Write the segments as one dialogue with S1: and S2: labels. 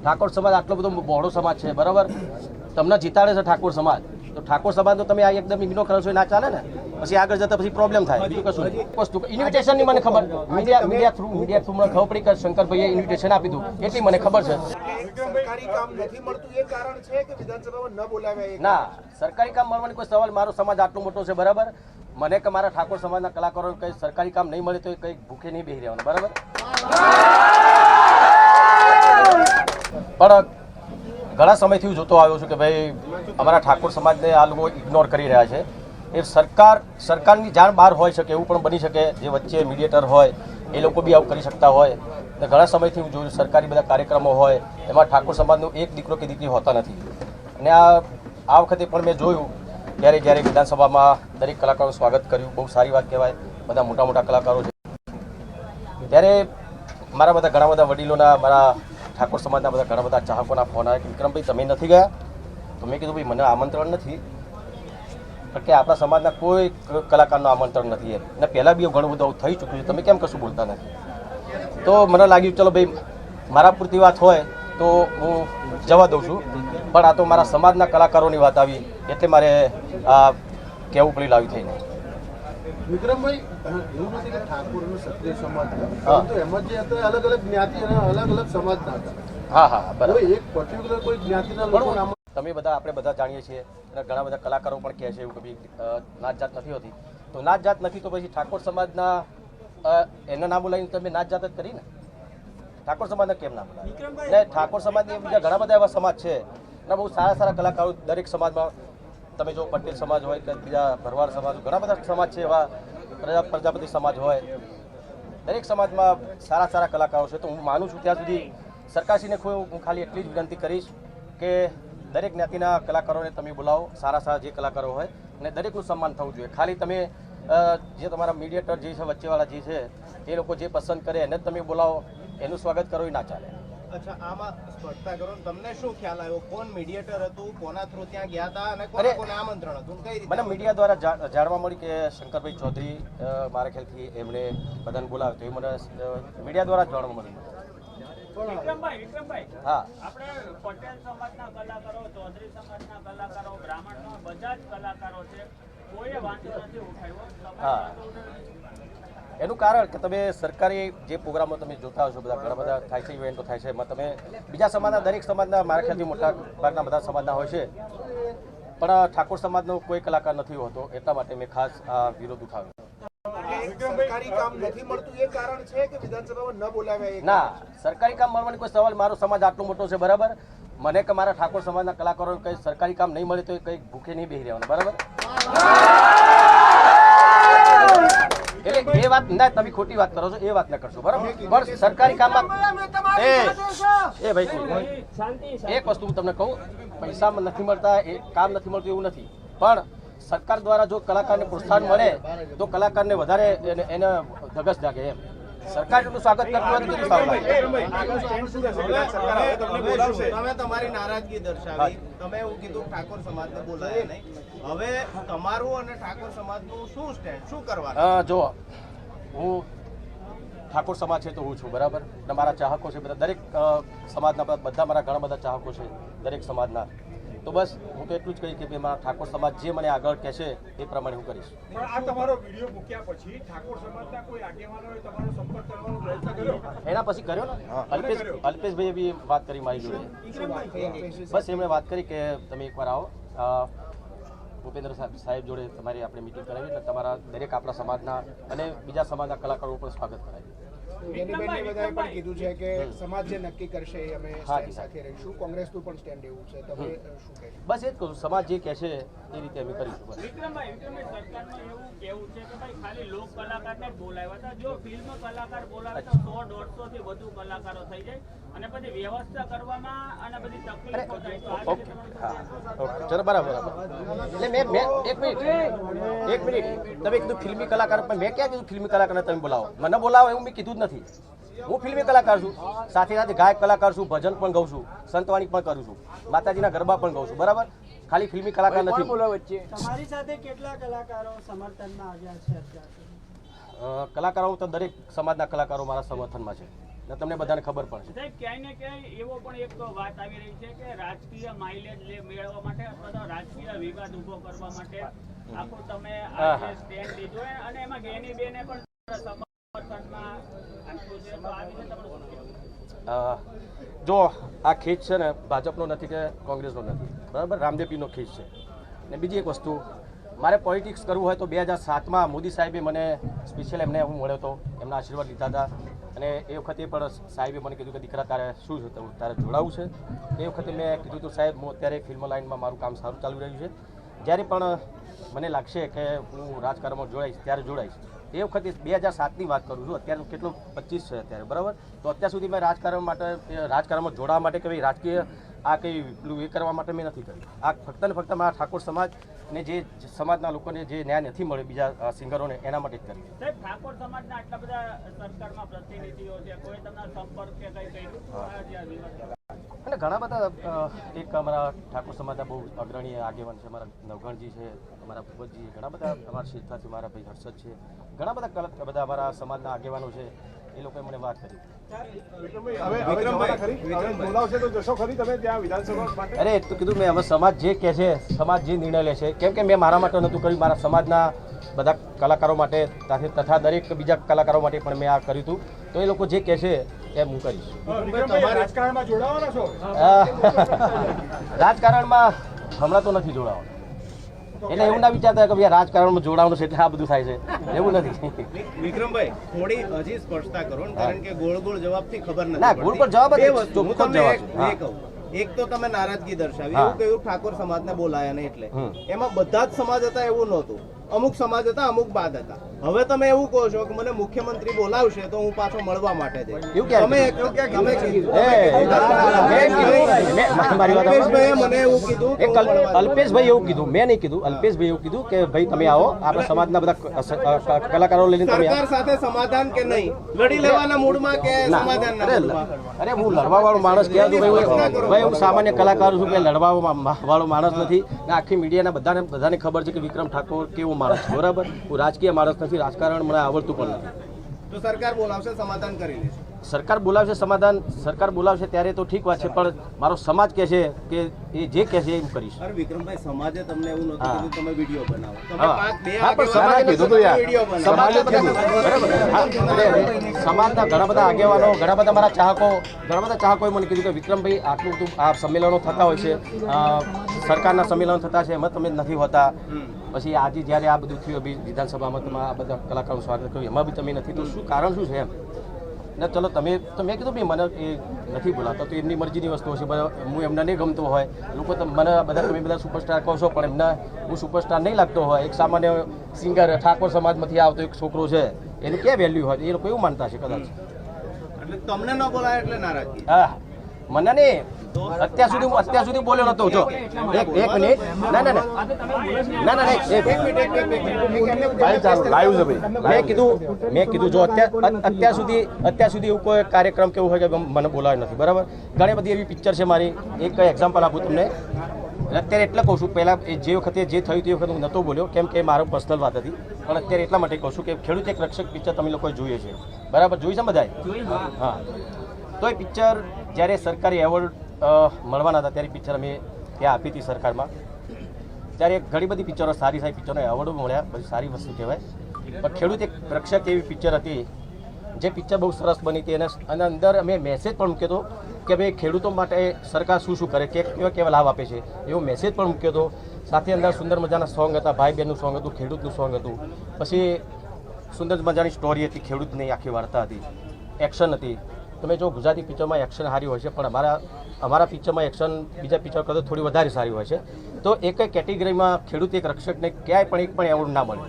S1: ઠાકોર સમાજ આટલો બધો બહોળો સમાજ છે, બરાબર? તમને જીતાડે છે ઠાકોર સમાજ, તો ઠાકોર સમાજ તો તમે આ એકદમ ઇગ્નોર કરો છો, ના ચાલે ને. પછી આગળ જતા પછી પ્રોબ્લેમ થાય, બીજું કશું નહીં. વસ્તુ ઇન્વિટેશનની મને ખબર, મીડિયા થ્રુ મને ખબર પડી કે શંકરભાઈએ ઇન્વિટેશન આપી હતું, એટલી મને ખબર છે.
S2: સરકારી કામ નથી મળતું એ કારણ છે કે વિધાનસભામાં ન બોલાવ્યા?
S1: ના, સરકારી કામ મળવાની કોઈ સવાલ, મારો સમાજ આટલો મોટો છે, બરાબર? મને કે મારા ઠાકોર સમાજના કલાકારો કંઈ સરકારી કામ નહીં મળે તો કંઈ ભૂખે નહીં બેસી રહેવાનું, બરાબર? પણ ઘણા સમયથી હું જોતો આવ્યો છું કે ભાઈ અમારા ઠાકોર સમાજને આ લોકો ઇગ્નોર કરી રહ્યા છે. એ સરકારની જાણ બહાર હોઈ શકે, એવું પણ બની શકે, જે વચ્ચે મીડિયેટર હોય એ લોકો બી આવું કરી શકતા હોય. ઘણા સમયથી હું જોયું સરકારી બધા કાર્યક્રમો હોય એમાં ઠાકોર સમાજનો એક દીકરો કે દીકરી હોતા નથી. અને આ વખતે પણ મેં જોયું જ્યારે વિધાનસભામાં દરેક કલાકારોનું સ્વાગત કર્યું, બહુ સારી વાત કહેવાય. બધા મોટા કલાકારો છે. ત્યારે મારા બધા ઘણા બધા વડીલોના, મારા ઠાકોર સમાજના બધા ઘણા બધા ચાહકોના ફોન આવ્યા કે વિક્રમભાઈ તમે નથી ગયા? તો મેં કીધું ભાઈ મને આમંત્રણ નથી, કારણ કે આપણા સમાજના કોઈ કલાકારનું આમંત્રણ નથી એમ. અને પહેલાં બી ઘણું બધું થઈ ચૂક્યું છે, તમે કેમ કશું બોલતા નથી? તો મને લાગ્યું ચલો ભાઈ મારા પૂરતી વાત હોય તો હું જવા દઉં છું, પણ આ તો મારા સમાજના કલાકારોની વાત આવી એટલે મારે આ કહેવું પડી લાવી થઈને.
S2: વિક્રમભાઈ, એવું નથી કે ઠાકોરનો ક્ષત્રિય સમાજ પરંતુ એમાં જે હતા અલગ અલગ જ્ઞાતિ અને અલગ અલગ સમાજના હતા.
S1: હા, બરાબર.
S2: એક પર્ટિક્યુલર કોઈ જ્ઞાતિના લોકો
S1: તમે બધા આપણે બધા જાણીએ છીએ અને ઘણા બધા કલાકારો પણ કહે છે એવું કે ભાઈ નાત જાત નથી હોતી. તો નાત જાત નથી તો પછી ઠાકોર સમાજના એના નામ બોલાવીને તમે નાત જાત જ કરી ને? ઠાકોર સમાજને કેમ ના બોલાવે? ને ઠાકોર સમાજની બીજા ઘણા બધા એવા સમાજ છે અને બહુ સારા કલાકારો દરેક સમાજમાં. તમે જો પટેલ સમાજ હોય કે બીજા ભરવાડ સમાજ, ઘણા બધા સમાજ છે એવા, પ્રજાપતિ સમાજ હોય, દરેક સમાજમાં સારા કલાકારો છે. તો હું માનું છું ત્યાં સુધી સરકારશ્રીને હું ખાલી એટલી જ વિનંતી કરીશ કે દરેક જ્ઞાતિના કલાકારોને તમે બોલાવો, સારા જે કલાકારો હોય, અને દરેકનું સન્માન થવું જોઈએ. ખાલી તમે જે તમારા મીડિયેટર જે છે, વચ્ચેવાળા જે છે, એ લોકો જે પસંદ કરે એને જ તમે બોલાવો, એનું સ્વાગત કરો એ ના ચાલે.
S2: અચ્છા, આમાં સ્પષ્ટતા કરો, તમને શું ખ્યાલ આવ્યો? કોણ મીડિયેટર હતું, કોના થ્રુ ત્યાં ગયા હતા અને કોને આમંત્રણ હતું? કઈ રીતે?
S1: મને મીડિયા દ્વારા જાણવા મળ્યું કે શંકરભાઈ ચૌધરી મારા ખ્યાલથી એમણે બધાને બોલાવ્યો, તો એ મને મીડિયા દ્વારા જાણવા મળ્યું.
S3: વિક્રમભાઈ,
S1: હા,
S3: આપણે પટેલ સમાજના કલાકારો, ચૌધરી સમાજના કલાકારો, બ્રાહ્મણના બધા જ કલાકારો છે, કોઈએ વાંધો નથી ઉઠાવ્યો.
S1: હા, એનું કારણ કે તમે સરકારી જે પ્રોગ્રામો તમે જોતા હશો, બધા ઘણા બધા થાય છે, ઇવેન્ટો થાય છે, એમાં તમે બીજા સમાજના, દરેક સમાજના, મારા ખ્યાલથી મોટા ભાગના બધા સમાજના હોય છે, પણ ઠાકોર સમાજનો કોઈ કલાકાર નથી હોતો, એટલા માટે મેં ખાસ આ વિરોધ ઉઠાવ્યો.
S2: સરકારી કામ નથી મળતું એ કારણ છે કે વિધાનસભામાં ન બોલાવ્યા?
S1: ના, સરકારી કામ મળવાની કોઈ સવાલ, મારો સમાજ આટલો મોટો છે, બરાબર? મને કે મારા ઠાકોર સમાજના કલાકારો કંઈ સરકારી કામ નહીં મળે તો કંઈ ભૂખે નહીં બેસી રહેવાનું, બરાબર? એટલે એ વાત ના, તમે ખોટી વાત કરો છો, એ વાત ના કરશો, બરાબર? પણ સરકારી કામમાં એ ભાઈ એક વસ્તુ હું તમને કહું, પૈસા નથી મળતા, એ કામ નથી મળતું એવું નથી, પણ સરકાર દ્વારા જો કલાકારને પ્રોત્સાહન મળે તો કલાકારને વધારે એને ધગસ જાગે એમ. સરકાર એટલું સ્વાગત કરતું હોય તો કેટલું સારું લાગે.
S2: તમે તમારી નારાજગી દર્શાવી, તમે એવું કીધું ઠાકોર સમાજને બોલાયા નહીં. હવે તમારું અને ઠાકોર સમાજનું શું સ્ટેન્ડ, શું કરવાનું?
S1: જો હું ઠાકોર સમાજ છે તો હું છું, બરાબર? અને મારા ચાહકો છે બધા, દરેક સમાજના બધા મારા ઘણા બધા ચાહકો છે દરેક સમાજના. તો બસ હું તો એટલું જ કહીશ કે મારા ઠાકોર સમાજ જે મને આગળ કહેશે એ પ્રમાણે હું કરીશ.
S4: પણ આ તમારો વિડીયો મૂક્યા પછી ઠાકોર સમાજના કોઈ આગેવાનોએ તમારો સંપર્ક કરવાનો પ્રયત્ન કર્યો?
S1: એના પછી કર્યો ને, અલ્પેશભાઈએ બી વાત કરી મારી જોડે. બસ એમણે વાત કરી કે તમે એકવાર આવો, ભૂપેન્દ્ર સાહેબ જોડે તમારી આપણે મિટિંગ કરાવી એટલે તમારા દરેક આપણા સમાજના અને બીજા સમાજના કલાકારો પણ સ્વાગત કરાવી.
S5: બેનીબેનને બધાએ પણ કીધું છે કે સમાજ જે નક્કી કરશે એ અમે સ્ટેન્ડ સાથે રહીશું. કોંગ્રેસનું પણ સ્ટેન્ડ એવું છે, તમે શું કહેશો?
S1: બસ એ જ કહું, સમાજ જે કહેશે એ રીતે અમે કરીશું. બસ
S3: વિક્રમભાઈ, સરકારનું એવું કેવું છે કે ભાઈ ખાલી લોક કલાકારને જ બોલાવ્યા હતા, જો ફિલ્મ કલાકાર બોલાવે તો 100-150 થી વધુ કલાકારો થઈ જાય અને પછી વ્યવસ્થા કરવામાં અને બધી તકલીફો થાય તો
S1: ઓકે, હા, ઓકે, ચલો, બરાબર. એટલે મેં એક મિનિટ તમે કીધું ફિલ્મી કલાકાર, પણ મેં ક્યાં કીધું ફિલ્મી કલાકારને તમે બોલાવો? મને બોલાવો એવું મેં કીધું જ નથી. હું ફિલ્મી કલાકાર છું, સાથે ગાયક કલાકાર છું, ભજન પણ ગાઉં છું, સંતવાણી પણ કરું છું, માતાજીના ગરબા પણ ગાઉં છું, બરાબર? ખાલી ફિલ્મી કલાકાર નથી.
S6: તમારી સાથે કેટલા કલાકારો સમર્થનમાં આવ્યા છે અત્યારે?
S1: કલાકારો તો દરેક સમાજના કલાકારો મારા સમર્થનમાં છે. ને તમને બધાને ખબર પણ છે.
S3: સાહેબ ક્યાંય ને ક્યાંય એવો પણ એક વાત આવી રહી છે કે રાજકીય માઇલેજ મેળવવા માટે અથવા તો રાજકીય વિવાદ ઉભો કરવા માટે આખું તમે આ જે સ્ટેન્ડ લીધો છે અને એમાં ગેનીબેને પણ સમર્થનમાં આપ્યું છે, તો આ વિશે તમારું શું કહેવું?
S1: જો આ ખેંચ છે ને ભાજપનો નથી કે કોંગ્રેસનો નથી, બરાબર, રામદેવજીનો ખેંચ છે. ને બીજી એક વસ્તુ, મારે પોલિટિક્સ કરવું હોય તો 2007માં મોદી સાહેબે મને સ્પેશિયલ એમને હું મળ્યો હતો, એમના આશીર્વાદ લીધા હતા. અને એ વખતે પણ સાહેબે મને કીધું કે દીકરા તારે શું છે, તારે જોડાવું છે. એ વખતે મેં કીધું હતું સાહેબ હું અત્યારે ફિલ્મ લાઇનમાં મારું કામ સારું ચાલુ રહ્યું છે, જ્યારે પણ મને લાગશે કે હું રાજકારણમાં જોડાઈશ ત્યારે જોડાઈશ. એ વખતે 2007ની વાત કરું છું, અત્યારે કેટલું 25 છે અત્યારે, બરાબર. તો અત્યાર સુધી મેં રાજકારણમાં જોડાવા માટે કે ભાઈ રાજકીય આ કંઈ પેલું એ કરવા માટે મેં નથી કર્યું. આ ફક્ત ને ફક્ત મારા ઠાકોર સમાજ ને જે સમાજના લોકોને જે ન્યાય નથી મળ્યો બીજા સિંગરોને એના માટે જ કર્યું.
S3: સાહેબ ઠાકોર સમાજના આટલા બધા સરકારમાં પ્રતિનિધિઓ છે, કોઈ તમારા સંપર્ક કે કંઈ કર્યું આ જે વિવાદ?
S1: અને ઘણા બધા એક અમારા ઠાકોર સમાજના બહુ અગ્રણી આગેવાન છે, અમારા નવગણજી છે, અમારા ભૂપતજી, ઘણા બધા અમારા શેઠાથી મારા ભાઈ હર્ષદ છે, ઘણા બધા અમારા સમાજના આગેવાનો છે, એ લોકોએ મને વાત કરી. અરે એ તો કીધું મેં, હવે સમાજ જે કહે છે, સમાજ જે નિર્ણય લે છે, કેમ કે મેં મારા માટે નહોતું કર્યું, મારા સમાજના બધા કલાકારો માટે તથા દરેક બીજા કલાકારો માટે પણ મેં આ કર્યું હતું. તો એ લોકો જે કહે છે એ હું કરીશ.
S4: રાજકારણમાં જોડાવાના છો?
S1: રાજકારણમાં હમણાં તો નથી જોડાવાનું. એટલે એવું ના વિચારતા કે ભાઈ રાજકારણમાં જોડાવાનું છે એટલે આ બધું થાય છે, એવું નથી.
S2: વિક્રમભાઈ થોડી હજી સ્પષ્ટતા કરો ને, કારણ કે ગોળ ગોળ જવાબથી ખબર નથી
S1: ના, ગોળ ગોળ જવાબ જ
S2: બે વસ્તુ હું
S1: ચોખ્ખો
S2: તમને
S1: જવાબ. હા.
S2: એ કહું, એક તો તમે નારાજગી દર્શાવી,
S1: હા.
S2: એવું કહ્યું ઠાકોર સમાજને બોલાયા ને એટલે એમાં બધા જ સમાજ હતા એવું નહોતું, અમુક સમાજ હતા, અમુક બાદ હતા. હવે તમે એવું કહો છો કે મને મુખ્યમંત્રી બોલાવશે તો હું પાછો મળવા માટે જઈશ.
S1: એવું ક્યારે
S2: તમે
S1: કીધું?
S2: તમે કીધું.
S1: મારી વાત
S2: અલ્પેશભાઈએ મને એવું કીધું કે હું મળવા જઈશ.
S1: અલ્પેશભાઈ એવું કીધું, મેં નહીં કીધું. અલ્પેશભાઈ એવું કીધું કે ભાઈ તમે આવો, આપણા સમાજના બધા કલાકારો લઈને તમે આવો.
S2: સરકાર સાથે સમાધાન કે નહીં, લડી લેવાના મૂડમાં કે
S1: ના,
S2: સમાધાનના મૂડમાં?
S1: અરે હું લડવા વાળો માણસ કહેવાય છું ભાઈ, હું સામાન્ય કલાકાર છું, કે લડવા વાળો માણસ નથી. ને આખી મીડિયાના બધાને ખબર છે કે વિક્રમ ઠાકોર કેવો માણસ છે, બરાબર. હું રાજકીય માણસ નથી, રાજકારણ મને આવડતું પણ નથી.
S2: તો સરકાર બોલાવશે, સમાધાન કરી લેશે.
S1: સરકાર બોલાવશે, સરકાર બોલાવશે ત્યારે તો ઠીક વાત છે, પણ મારો સમાજ કહે છે કે એ જે કહે છે એ હું કરીશ.
S2: અરે વિક્રમભાઈ, સમાજે તમને એવું નહોતું
S1: હા.
S2: કીધું તમે વિડીયો બનાવો, તમે
S1: હા.
S2: બે
S1: હા, પણ
S2: આગેવાનો
S1: સમાજે કીધું હતું યાર.
S2: વિડીયો બનાવો.
S1: સમાજે કીધું, બરાબર. હા, અરે, સમાજના ઘણા બધા આગેવાનો, ઘણા બધા મારા ચાહકોએ મને કીધું કે વિક્રમભાઈ આટલું બધું આ સંમેલનો થતા હોય છે, સરકારના સંમેલનો થતા છે, એમાં તમે નથી હોતા. પછી આજે જ્યારે આ બધું થયું વિધાનસભામાં તમે આ બધા કલાકારોનું સ્વાગત કર્યું, એમાં બી તમે નથી, તો શું કારણ શું છે એમ? ને ચલો તમે તો મેં કીધું ભાઈ મને એ નથી બોલાવતા તો એમની મરજીની વસ્તુ હશે, હું એમને નહીં ગમતો હોય, લોકો મને તમે બધા સુપરસ્ટાર કહો છો, પણ એમને હું સુપરસ્ટાર નહીં લાગતો હોય. એક સામાન્ય સિંગર ઠાકોર સમાજમાંથી આવતો એક છોકરો છે, એનું ક્યાં વેલ્યુ હોય, એ લોકો એવું માનતા છે કદાચ.
S2: એટલે તમને ન બોલાય એટલે નારાજગી.
S1: હા, મને નહીં, અત્યાર સુધી બોલ્યો નતો. જો એક મિનિટ, ના, મેં કીધું જો અત્યાર સુધી એવું કોઈ કાર્યક્રમ કેવું હોય કે મને બોલાવ્યો નથી, બરાબર. ઘણી બધી એવી પિક્ચર છે મારી, એક એક્ઝામ્પલ આપું તમને. અત્યારે એટલે કહું છું, પહેલાં જે વખતે જે થયું તે વખતે હું નહોતો બોલ્યો, કેમ કે મારો પર્સનલ વાત હતી, પણ અત્યારે એટલા માટે કહું છું કે ખેડૂત એક રક્ષક પિક્ચર તમે લોકોએ જોઈએ છે, બરાબર, જોઈ છે બધાએ? હા. તો એ પિક્ચર જ્યારે સરકારી એવોર્ડ મળવાના હતા ત્યારે પિક્ચર અમે ત્યાં આપી હતી સરકારમાં. ત્યારે ઘણી બધી પિક્ચરો સારી પિક્ચરોને એવોર્ડો મળ્યા, બધી સારી વસ્તુ કહેવાય. પણ ખેડૂત એક રક્ષક એવી પિક્ચર હતી, જે પિક્ચર બહુ સરસ બની હતી, અને અંદર અમે મેસેજ પણ મૂક્યો હતો કે ભાઈ ખેડૂતો માટે સરકાર શું કરે, કેવા લાભ આપે છે, એવો મેસેજ પણ મૂક્યો હતો. સાથે અંદર સુંદર મજાના સોંગ હતા, ભાઈ બહેનનું સોંગ હતું, ખેડૂતનું સોંગ હતું. પછી સુંદર મજાની સ્ટોરી હતી, ખેડૂતની આખી વાર્તા હતી, એક્શન હતી. તમે જો ગુજરાતી પિક્ચરમાં એક્શન સારી હોય છે, પણ અમારા પિક્ચરમાં એક્શન બીજા પિક્ચર કરતાં થોડી વધારે સારી હોય છે. તો એક કેટેગરીમાં ખેડૂત એક રક્ષકને ક્યાંય પણ એક પણ એવોર્ડ ના મળે.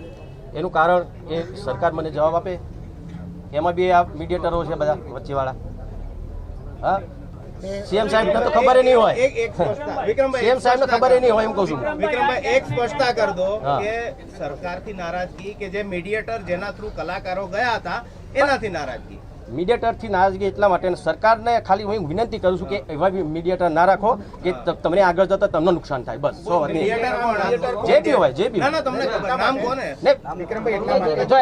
S1: એનું કારણ એ સરકાર મને જવાબ આપે, એમાં બી આ મીડિયેટરો છે બધા વચ્ચેવાળા. હા, સીએમ સાહેબને તો ખબર નહીં હોય, સીએમ સાહેબને ખબર નહીં હોય, એમ કહું છું.
S2: વિક્રમભાઈ, એક સ્પષ્ટતા કરી દો
S1: હા.
S2: કે સરકારથી નારાજગી કે જે મીડિયેટર જેના થ્રુ કલાકારો ગયા હતા એનાથી નારાજગી,
S1: મીડિયેટરથી નારાજગી એટલા માટે અને સરકારને ખાલી હું વિનંતી કરું છું કે એવા મીડિયેટર ના રાખો કે તમને આગળ જતા તમને નુકસાન થાય બસ સો વાત નહીં. જે બી હોય જે બી
S2: ના ના તમને ખબર. નામ કોને?
S1: ને
S5: વિક્રમભાઈ એટલા માટે
S1: જો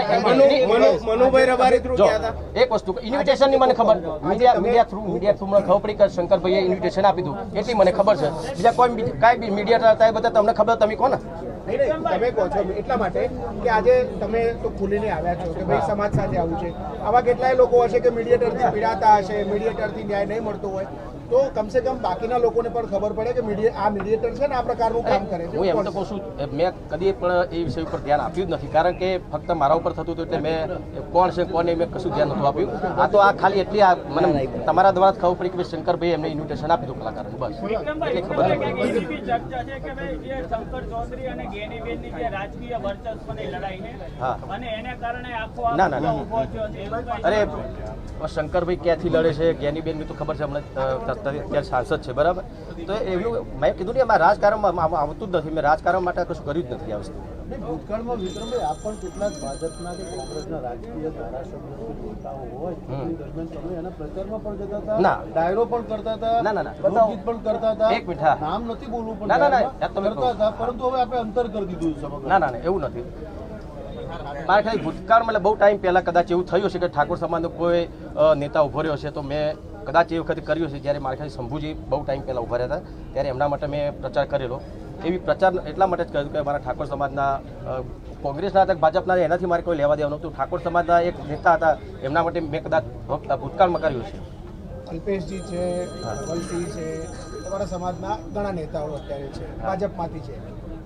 S2: મનુભાઈ રબારી થ્રુ
S1: જો
S2: ગયા હતા.
S1: એક વસ્તુ ઇન્વિટેશન ની મને ખબર મીડિયા થ્રુ મને ખબર પડી કે શંકરભાઈએ ઇન્વિટેશન આપી દીધું એટલી મને ખબર છે. બીજા કોઈ કાંઈ બી મીડિયેટર હતા એ બધા તમને ખબર તમે કોને
S5: નહીં, નહીં, તમે કહો છો એટલા માટે કે આજે તમે તો ખુલીને આવ્યા છો કે ભાઈ સમાજ સાથે આવું છે. આવા કેટલાય લોકો હશે કે મીડિયેટરથી પીડાતા હશે, મીડિયેટરથી ન્યાય નહીં મળતો હોય, તો કમસે કમ બાકીના લોકોને પણ ખબર પડે કે આ મીડિયેટર છે ને આ પ્રકારનું કામ કરે છે.
S1: હું એમ તો કહું છું મેં કદી પણ એ વિષય ઉપર ધ્યાન આપ્યું જ નથી કારણ કે ફક્ત મારા ઉપર થતું હતું એટલે મેં કોણ છે કોને મેં કશું ધ્યાન નહોતું આપ્યું. આ તો આ ખાલી એટલી મને તમારા દ્વારા જ ખબર પડી કે શંકરભાઈ એમને ઇન્વિટેશન આપી દીધું કલાકારોને બસ
S3: વિક્રમભાઈ,
S1: એટલી ખબર
S3: એક
S1: પડી.
S3: એવી બી ચર્ચા છે કે ભાઈ જે શંકર ચૌધરી અને ગેનીબેનની જે રાજકીય વર્ચસ્વની લડાઈ છે
S1: હા.
S3: અને એને કારણે આખો
S1: ના, ના, ના.
S3: ઊભો થયો છે એવું કંઈ
S1: અરે શંકરભાઈ ક્યાંથી લડે છે જ્ઞાનીબેનની તો ખબર છે હમણાં અત્યારે સાંસદ છે બરાબર. તો એમનું મેં કીધું ને એમાં રાજકારણમાં આવતું જ નથી. મેં રાજકારણ માટે કશું કર્યું જ નથી આ વસ્તુ.
S7: ભૂતકાળમાં વિક્રમભાઈ આપ પણ કેટલાક ભાજપના કે કોંગ્રેસના રાજકીય ધારાસભ્યો કે નેતાઓ હોય તે દરમિયાન તમે એના પ્રચારમાં પણ જતા હતા,
S1: ના.
S7: ડાયરો પણ કરતા હતા,
S1: ના, ના, ના.
S7: લોકગીત પણ કરતા હતા.
S1: એક મિનિટ, હા.
S7: નામ નથી બોલવું પણ
S1: ના, ના, ના.
S7: ડાયરામાં
S1: આ તમે
S7: કરતા હતા, પરંતુ હવે આપણે અંતર કરી દીધું છે સમગ્ર.
S1: ના ના ના એવું નથી. મારે ખાલી ભૂતકાળમાં એટલે બહુ ટાઈમ પહેલાં કદાચ એવું થયું છે કે ઠાકોર સમાજનો કોઈ નેતા ઉભો રહ્યો છે તો મેં કદાચ એ વખતે કર્યું છે જ્યારે મારે ખાલી શંભુજી બહુ ટાઈમ પહેલાં ઉભા રહ્યા હતા ત્યારે એમના માટે મેં પ્રચાર કરેલો. એવી પ્રચાર એટલા માટે જ કર્યું કે મારા ઠાકોર સમાજના કોંગ્રેસના હતા ભાજપના એનાથી મારે કોઈ લેવા દેવાનું નહોતું. ઠાકોર સમાજના એક નેતા હતા એમના માટે મેં કદાચ ભૂતકાળમાં કર્યું છે.
S5: અલ્પેશજી છે, વલસી છે, તમારા સમાજના ઘણા નેતાઓ અત્યારે છે, ભાજપમાંથી છે.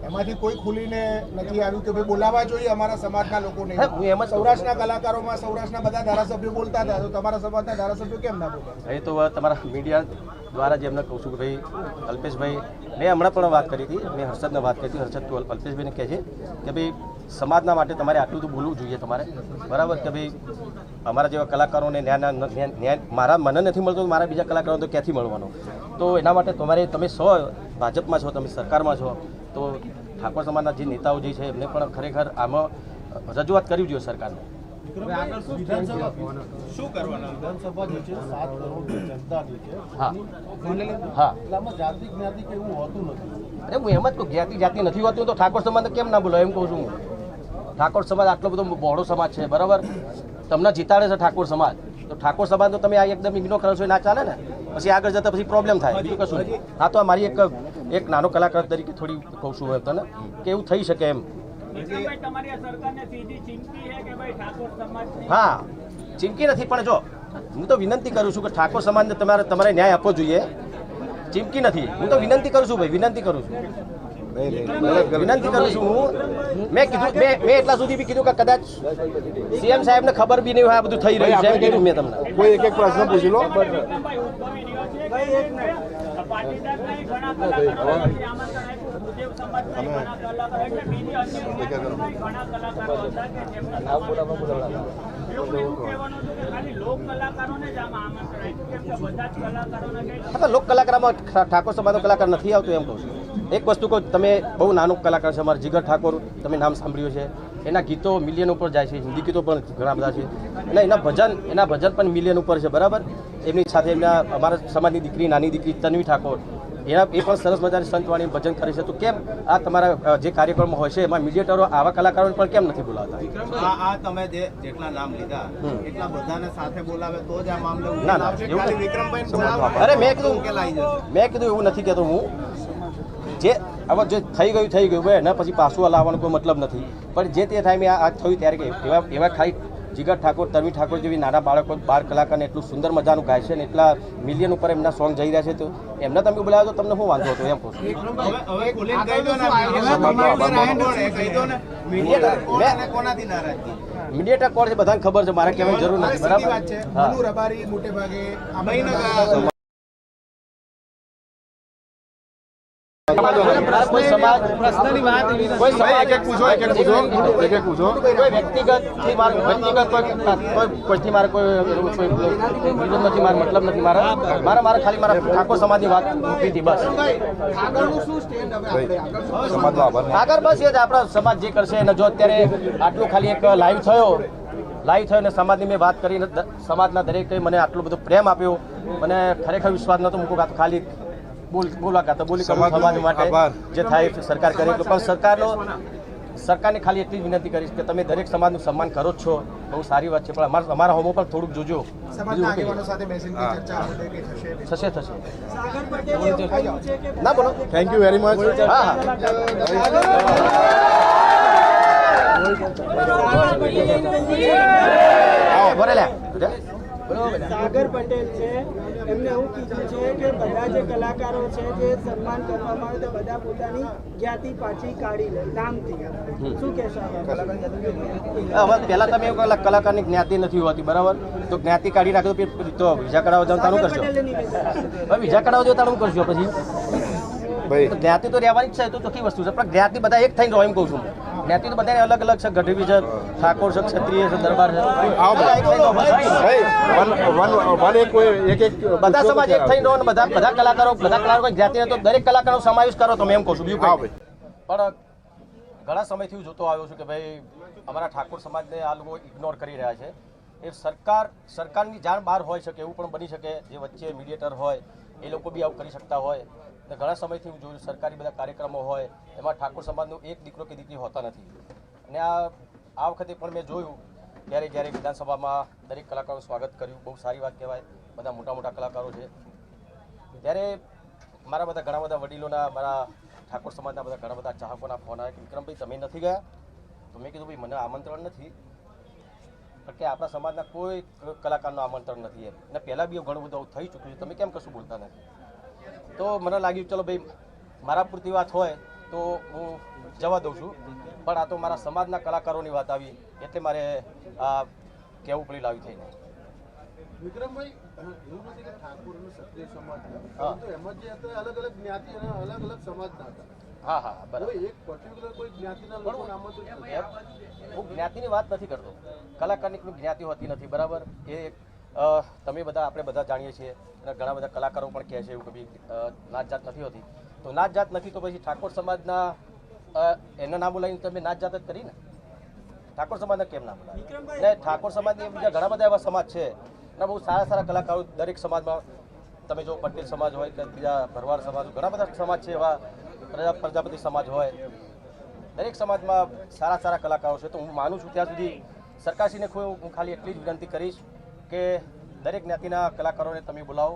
S5: એમાંથી કોઈ ખુલીને નથી આવ્યું કે ભાઈ બોલાવવા જોઈએ અમારા સમાજના લોકોને.
S1: હા, હું એમ જ કહું.
S5: સૌરાષ્ટ્રના કલાકારોમાં સૌરાષ્ટ્રના બધા ધારાસભ્યો બોલતા હતા, તો તમારા સમાજના ધારાસભ્યો કેમ ના બોલે?
S1: એ તો તમારા મીડિયા દ્વારા જ એમને કહું છું કે ભાઈ અલ્પેશભાઈ મેં હમણાં પણ વાત કરી હતી. મેં હર્ષદને વાત કરી હતી. હર્ષદ તો અલ્પેશભાઈને કહે છે કે ભાઈ સમાજના માટે તમારે આટલું તો બોલવું જોઈએ તમારે બરાબર કે ભાઈ અમારા જેવા કલાકારોને ન્યાય મારા મને નથી મળતો મારા બીજા કલાકારોને તો ક્યાંથી મળવાનો. તો એના માટે તમે ભાજપમાં છો, તમે સરકારમાં છો, તો ઠાકોર સમાજના જે નેતાઓ જે છે એમને પણ ખરેખર આમાં રજૂઆત કરવી જોઈએ સરકારને.
S2: શું કરવાના?
S7: વિધાનસભા જે છે 7 કરોડ જનતાની છે.
S1: હા હા
S7: એટલે આમાં જાતિ જ્ઞાતિ કે એવું હોતું નથી.
S1: અરે હું એમ જ કહું જાતિ નથી હોતું તો ઠાકોર સમાજને કેમ ના બોલો એમ કહું છું હું. ઠાકોર સમાજ આટલો બધો બહોળો સમાજ છે બરાબર. તમને જીતાડે છે ઠાકોર સમાજ તો ઠાકોર સમાજ તો તમે આ એકદમ ઇગ્નોર કરો છો એ ના ચાલે ને. પછી આગળ જતા પછી પ્રોબ્લેમ થાય બીજું કશું નહીં. હા તો આ મારી એક નાનો કલાકાર તરીકે થોડી કહું છું તને કે એવું થઈ શકે એમ.
S3: વિક્રમભાઈ, તમારી આ સરકારને સીધી ચીમકી છે કે ભાઈ ઠાકોર સમાજ
S1: હા ચીમકી નથી પણ જો હું તો વિનંતી કરું છું કે ઠાકોર સમાજને તમારે ન્યાય આપવો જોઈએ. ચીમકી નથી. હું તો વિનંતી કરું છું ભાઈ વિનંતી કરું છું વિનંતી કરું છું હું. મેં કીધું મેં એટલા સુધી બી કીધું કે કદાચ સીએમ સાહેબને ખબર બી નહીં હોય આ બધું થઈ રહ્યું છે એમ કીધું મેં તમને.
S7: કોઈ એક પ્રશ્ન પૂછી લો.
S3: વિક્રમભાઈ ઉદ્ભવી રહ્યો છે કે પાટીદારના ઘણા કલાકારો આમંત્રણ આપ્યું, ભુદેવ સમાજના ઘણા કલાકારો એટલે બીજી અન્ય જ્ઞાતિના ઘણા કલાકારો હતા કે જેમના એવું કહેવાનું હતું કે ખાલી લોક કલાકારોને જ આમાં આમંત્રણ આપ્યું કેમ કે બધા જ કલાકારોને કંઈ
S1: હા લોક કલાકારમાં ઠાકોર સમાજનો કલાકાર નથી આવતો એમ કહું છું. એક વસ્તુ કહું તમે બહુ નાનો કલાકાર છે અમારા જીગર ઠાકોર તમે નામ સાંભળ્યું છે. એના ગીતો મિલિયન ઉપર જાય છે. હિન્દી ગીતો પણ ઘણા બધા છે અને એના ભજન પણ મિલિયન ઉપર છે બરાબર. એમની સાથે એમના અમારા સમાજની દીકરી નાની દીકરી તન્વી ઠાકોર એ પણ સરસ મજાની સંતવાણી ભજન કરે છે. તો કેમ આ તમારા જે કાર્યક્રમો હોય છે એમાં મીડિયેટરો આવા કલાકારોને પણ કેમ નથી બોલાવતા?
S2: આ તમે જેટલા નામ લીધા એટલા બધાને સાથે બોલાવે તો જ આ મામલે
S1: ના,
S2: ઉકેલ
S1: ના,
S2: આવશે.
S1: એવું
S2: ખાલી
S1: નથી.
S2: વિક્રમભાઈને બોલાવો
S1: અરે મેં
S2: તો ઉકેલ આવી જશે.
S1: કીધું એવું નથી કહેતો હું. જે હવે જે થઈ ગયું ભાઈ એના પછી પાછું લાવવાનો કોઈ મતલબ નથી. પણ જે તે ટાઈમે આ થયું ત્યારે કે એવા ખાલી જીગર ઠાકોર તન્વી ઠાકોર જેવી નાના બાળ કલાકારને એટલું સુંદર મજાનું ગાય છે ને એટલા મિલિયન ઉપર એમના સોંગ જઈ રહ્યા છે તો એમને તમે બોલાવો તો તમને શું વાંધો હતો એમ કહું છું.
S2: હવે ખુલીને કહી દો ને, કહી દો ને. મીડિયેટર કોણ અને કોનાથી નારાજગી?
S1: મીડિયેટર કોણ છે બધાને ખબર છે. મારે કહેવાની જરૂર નથી
S5: સીધી વાત છે.
S1: બરાબર.
S5: મનુ રબારી મોટે ભાગે આ
S2: મહિના
S1: કોઈ સમાજ કોઈ વ્યક્તિગતથી મારે કોઈ વિરોધ નથી. મારો મતલબ નથી. મારે ખાલી મારા ઠાકોર સમાજની વાત મૂકી હતી બસ.
S5: આગળનું શું સ્ટેન્ડ હવે આપણે
S1: આગળ બસ એ જ આપણા સમાજ જે કરશે અને જો અત્યારે આટલું ખાલી એક લાઈવ થયો લાઈવ થયો અને સમાજની મેં વાત કરીને સમાજના દરેકે મને આટલો બધો પ્રેમ આપ્યો. મને ખરેખર વિશ્વાસ નહોતો મૂકો કે આ તો ખાલી બોલી કરું સમાજ માટે જે થાય સરકાર કરે પણ સરકારને ખાલી એટલી જ વિનંતી કરીશ કે તમે દરેક સમાજનું સન્માન કરો જ છો, બહુ સારી વાત છે, પણ અમારા હોમો પણ થોડુંક જોજો.
S5: સમાજના આગેવાનો સાથે બેસીને ચર્ચા આ મુદ્દે કે થશે
S1: થશે.
S6: સાગર પટેલે એવું કહ્યું છે કે
S1: ના બોલો.
S7: Thank you very much.
S1: હા હા બોલે લે.
S6: સાગર પટેલ છે એમને એવું કીધું છે કે બધા જે કલાકારો છે જે સન્માન કરવામાં આવે તો બધા પોતાની જ્ઞાતિ પાછી કાઢી લે નામથી. શું કહેશો આ બાબતે?
S1: હવે પહેલા તમે એવું કહો કલાકારની જ્ઞાતિ નથી હોતી, બરાબર? તો જ્ઞાતિ કાઢી નાખો તો વિઝા કઢાવવા જાવ તારું કરશો.
S6: પટેલે નિવેદન
S1: હવે વિઝા કઢાવવા જાવ તારું કરશો પછી.
S7: ભાઈ
S1: તો જ્ઞાતિ તો રહેવાની જ છે, તો ચોખ્ખી વસ્તુ છે, પણ જ્ઞાતિ બધા એક થઈને રહો એમ કહું છું. જ્ઞાતિ તો બધાને અલગ અલગ છે, ગઢવી છે, ઠાકોર છે, ક્ષત્રિય છે, દરબાર છે, બધા એક થઈને રહો. બધા સમાજ એક થઈને રહો ને બધા કલાકારો જ્ઞાતિને તો દરેક કલાકારનો સમાવેશ કરો તમે એમ કહું છું. બીજું કંઈ નહીં. પણ ઘણા સમયથી હું જોતો આવ્યો છું કે ભાઈ અમારા ઠાકોર સમાજને આ લોકો ઇગ્નોર કરી રહ્યા છે. એ સરકારની જાણ બહાર હોઈ શકે એવું પણ બની શકે, જે વચ્ચે મીડિયેટર હોય એ લોકો બી આવું કરી શકતા હોય. અને ઘણા સમયથી હું જોયું સરકારી બધા કાર્યક્રમો હોય એમાં ઠાકોર સમાજનો એક દીકરો કે દીકરી હોતા નથી. અને આ વખતે પણ મેં જોયું જ્યારે વિધાનસભામાં દરેક કલાકારોનું સ્વાગત કર્યું, બહુ સારી વાત કહેવાય. બધા મોટા કલાકારો છે. ત્યારે મારા બધા ઘણા બધા વડીલોના, મારા ઠાકોર સમાજના બધા ઘણા બધા ચાહકોના ફોન આવ્યા કે વિક્રમભાઈ તમે નથી ગયા? તો મેં કીધું ભાઈ મને આમંત્રણ નથી, પણ કે આપણા સમાજના કોઈ કલાકારનું આમંત્રણ નથી એમ. અને પહેલાં બી ઘણું બધું થઈ ચૂક્યું છે, તમે કેમ કશું બોલતા નથી? તો મને લાગ્યું ચલો ભાઈ મારા પૂરતી વાત હોય તો હું જવા દઉં છું, પણ આ તો મારા સમાજના કલાકારોની વાત આવી એટલે મારે આ કહેવું પડી લાવી થઈને.
S7: વિક્રમભાઈ, એવું નથી કે ઠાકોર અને ક્ષત્રિય સમાજ પરંતુ એમાં જે હતા અલગ અલગ જ્ઞાતિ અને અલગ અલગ સમાજના હતા.
S1: હા બરાબર.
S7: કોઈ એક પર્ટિક્યુલર કોઈ જ્ઞાતિના લોકોને આમંત્રિત નથી.
S1: હું જ્ઞાતિની વાત નથી કરતો, કલાકારની કોઈ જ્ઞાતિ હોતી નથી, બરાબર? એ તમે બધા આપણે બધા જાણીએ છીએ અને ઘણા બધા કલાકારો પણ કહે છે એવું કે નાત જાત નથી હોતી. તો નાત જાત નથી તો પછી ઠાકોર સમાજના એના નામ બોલાવીને તમે નાત જાત જ કરી ને? ઠાકોર સમાજને કેમ ના બોલાવે? ને ઠાકોર સમાજની બીજા ઘણા બધા એવા સમાજ છે અને બહુ સારા કલાકારો દરેક સમાજમાં. તમે જો પટેલ સમાજ હોય કે બીજા ભરવાડ સમાજ, ઘણા બધા સમાજ છે એવા, પ્રજાપતિ સમાજ હોય, દરેક સમાજમાં સારા કલાકારો છે. તો હું માનું છું ત્યાં સુધી સરકારશ્રીને હું ખાલી એટલી જ વિનંતી કરીશ કે દરેક જ્ઞાતિના કલાકારોને તમે બોલાવો.